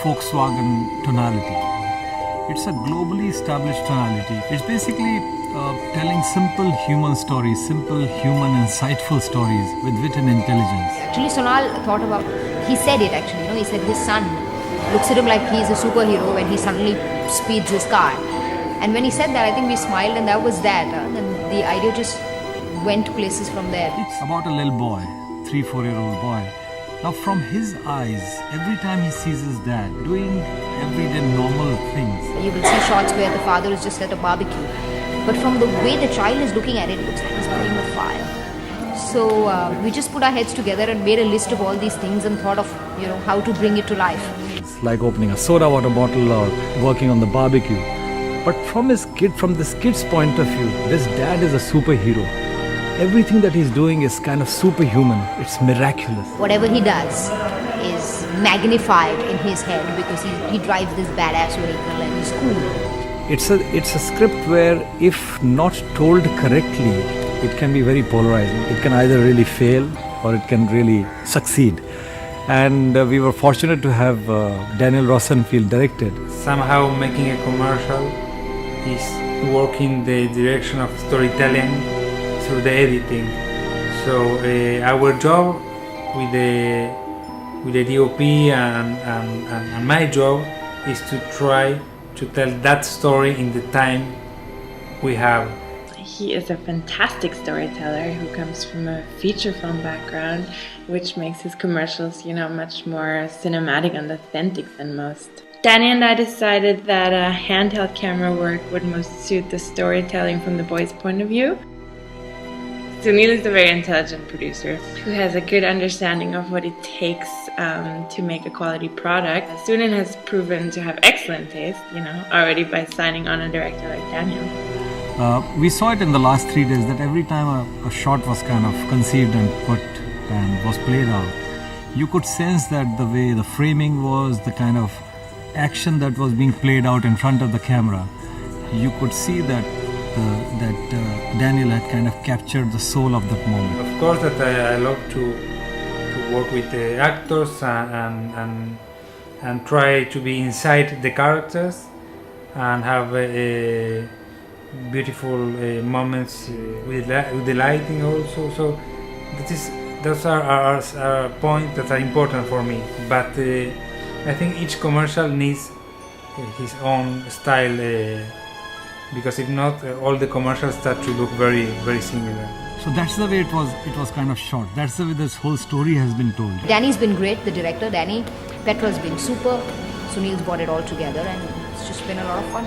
Volkswagen tonality. It's a globally established tonality. It's basically telling simple human stories, simple human insightful stories with wit and intelligence. Actually, Sonal thought about, he said it actually, he said his son looks at him like he's a superhero when he suddenly speeds his car. And when he said that, I think we smiled, and that was that. And the idea just went places from there. It's about a little boy, 3-4-year-old boy. Now from his eyes, every time he sees his dad doing everyday normal things, You will see shots where the father is just at a barbecue. But from the way the child is looking at it, it looks like he's playing with fire. So we just put our heads together and made a list of all these things and thought of, how to bring it to life. it's like opening a soda water bottle or working on the barbecue. But from this kid's point of view, this dad is a superhero. Everything that he's doing is kind of superhuman. It's miraculous. Whatever he does is magnified in his head because he drives this badass vehicle and he's cool. It's a script where, if not told correctly, it can be very polarizing. It can either really fail or it can really succeed. And we were fortunate to have Daniel Rosenfield directed. Somehow making a commercial is working the direction of storytelling through the editing. So our job with the DOP and my job is to try to tell that story in the time we have. He is a fantastic storyteller who comes from a feature film background, which makes his commercials, much more cinematic and authentic than most. Danny and I decided that a handheld camera work would most suit the storytelling from the boy's point of view. Sunil is a very intelligent producer who has a good understanding of what it takes to make a quality product. Sunil has proven to have excellent taste, already by signing on a director like Daniel. We saw it in the last 3 days that every time a shot was kind of conceived and put and was played out, you could sense that the way the framing was, the kind of action that was being played out in front of the camera, you could see that Daniel had kind of captured the soul of that moment. Of course that I love to work with the actors and try to be inside the characters and have beautiful moments with the lighting also. So those are points that are important for me. But I think each commercial needs his own style because if not, all the commercials start to look very, very similar. So that's the way it was kind of shot. That's the way this whole story has been told. Danny's been great, the director, Danny. Petra's been super. Sunil's brought it all together and it's just been a lot of fun.